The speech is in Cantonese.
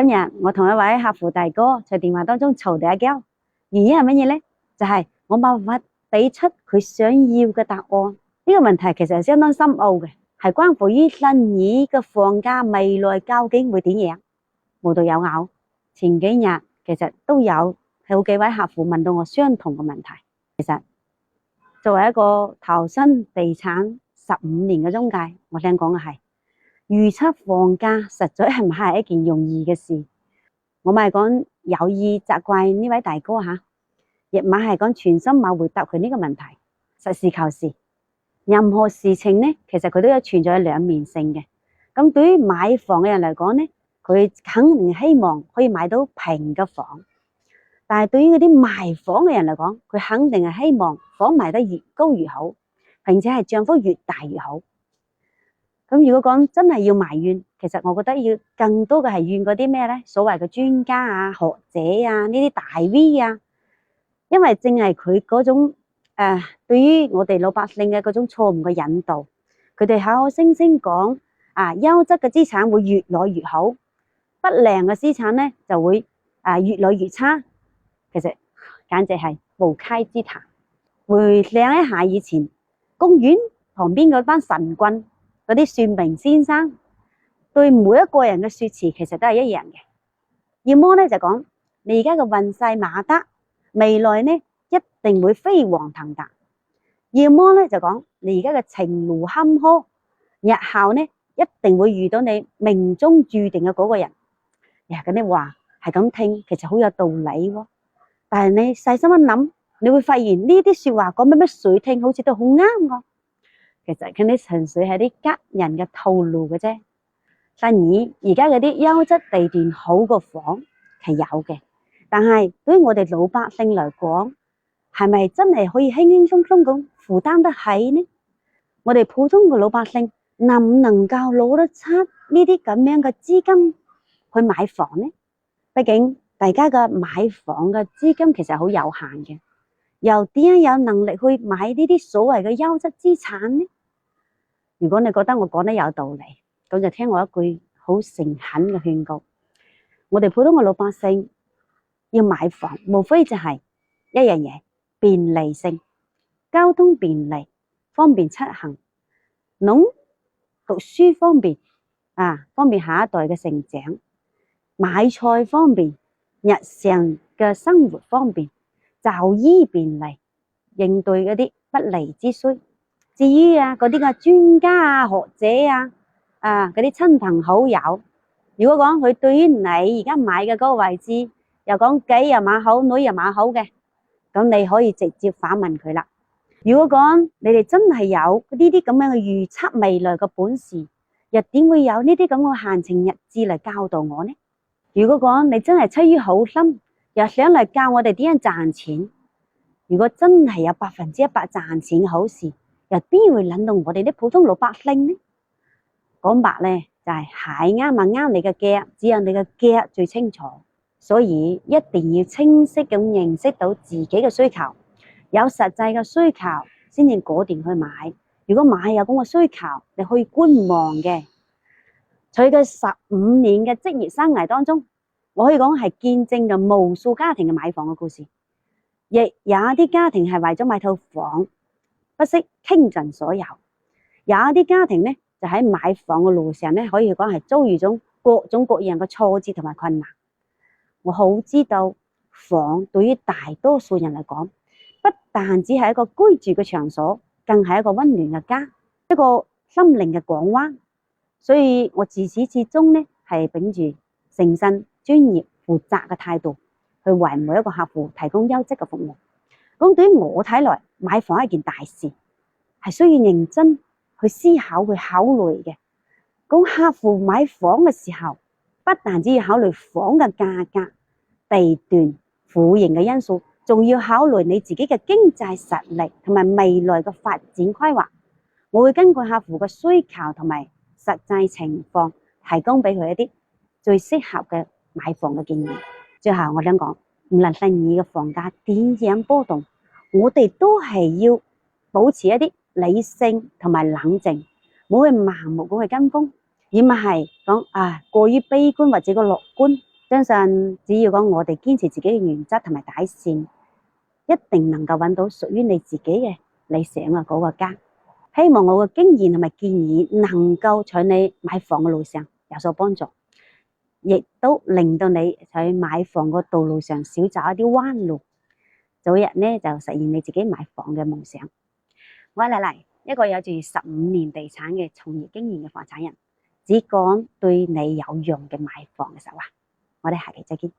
今日我同一位客戶大哥在電話當中嘈咗一交，原因係乜嘢呢？就係我冇辦法俾出佢想要嘅答案。呢個問題其實係相當深奧嘅，係關乎於新年嘅放假未來究竟會點樣，無獨有偶。前幾日其實都有好幾位客戶問到我相同嘅問題。其實作為一個投身地產15年嘅中介，我想講嘅係預測放假實在係唔係一件容易嘅事。我唔係講有意責怪呢位大哥吓，亦唔係講全心冇回答佢呢個問題。實事求是，任何事情呢，其實佢都有存在兩面性嘅。咁對於買房嘅人嚟講呢，佢肯定希望可以買到平嘅房，但係對於嗰啲賣房嘅人嚟講，佢肯定係希望房賣得越高越好，並且係漲幅越大越好。咁如果講真係要埋怨，其實我覺得要更多嘅係怨嗰啲咩呢？所謂嘅專家啊、學者啊、呢啲大 V 啊，因為正係佢嗰種對於我哋老百姓嘅嗰種錯誤嘅引導，佢哋口口聲聲講優質嘅資產會越來越好，不良嘅資產呢就會越來越差。其實簡直係無稽之談。回想一下以前公園旁邊嗰班神棍，嗰啲算命先生對每一個人嘅說辭其實都係一樣嘅，要麼呢就講你而家嘅運勢馬德，未來呢一定會飛黃騰達；要麼呢就講你而家嘅情路坎坷，日後呢一定會遇到你命中注定嘅嗰個人。呀，嗰啲話係咁聽，其實好有道理喎。但係你細心一諗，你會發現呢啲說話講乜水聽，好似都好啱㗎。其實佢哋純粹係啲呃人嘅套路嘅啫。新意而家嗰啲優質地段好嘅房係有嘅，但係對於我哋老百姓嚟講，係咪真係可以輕輕鬆鬆咁負擔得起呢？我哋普通嘅老百姓能唔能夠攞得出呢啲咁樣嘅資金去買房呢？畢竟大家嘅買房嘅資金其實好有限嘅，又點樣有能力去買呢啲所謂嘅優質資產呢？如果你覺得我講得有道理，咁就聽我一句好誠懇嘅勸告。我哋普通嘅老百姓要買房，無非就係一樣嘢，便利性，交通便利，方便出行，讀書方便，方便下一代嘅成長，買菜方便，日常嘅生活方便，就醫便利，應對嗰啲不利之需。至於嗰啲嘅專家學者嗰啲親朋好友，如果講佢對於你而家買嘅嗰個位置又講幾又馬好，女又馬好嘅，咁你可以直接反問佢啦。如果講你哋真係有呢啲咁樣嘅預測未來嘅本事，又點會有呢啲咁嘅閒情逸致嚟教導我呢？如果講你真係出於好心，又想嚟教我哋點樣賺錢，如果真係有100%賺錢嘅好事，又邊會諗到我哋啲普通老百姓呢？講白呢，就係蟹啱咪啱你嘅腳，只有你嘅腳最清楚。所以一定要清晰咁認識到自己嘅需求，有實際嘅需求先至果斷去買。如果買有咁嘅需求，你可以觀望嘅。在佢15年嘅職業生涯當中，我可以講係見證咗無數家庭嘅買房嘅故事，亦有一啲家庭係為咗買套房不惜傾盡所有，有一啲家庭呢就喺買房嘅路上呢，可以講係遭遇咗各種各樣嘅挫折同埋困難。我好知道房對於大多數人嚟講，不但只係一個居住嘅場所，更係一個溫暖嘅家，一個心靈嘅港灣。所以我自始至終呢係秉住誠信、專業、負責嘅態度去為每一個客戶提供優質嘅服務。咁對於我睇來，買房係一件大事，係需要認真去思考、去考慮嘅。咁客戶買房嘅時候，不但只要考慮房嘅價格、地段、戶型嘅因素，仲要考慮你自己嘅經濟實力同埋未來嘅發展規劃。我會根據客戶嘅需求同埋實際情況，提供俾佢一啲最適合嘅買房嘅建議。最後我想講，無論新意嘅房價點樣波動，我哋都係要保持一啲理性同埋冷靜，唔好去盲目咁去跟風。而唔係講過於悲觀或者個樂觀。相信只要講我哋堅持自己嘅原則同埋底線，一定能夠揾到屬於你自己嘅理想嘅嗰個家。希望我嘅經驗同埋建議能夠在你買房嘅路上有所幫助，亦都令到你喺買房嘅道路上少走一啲彎路，早日呢就實現你自己買房嘅夢想。我係麗麗，一個有住15年地產嘅從業經驗嘅房產人，只講對你有用嘅買房嘅手法。我哋下期再見。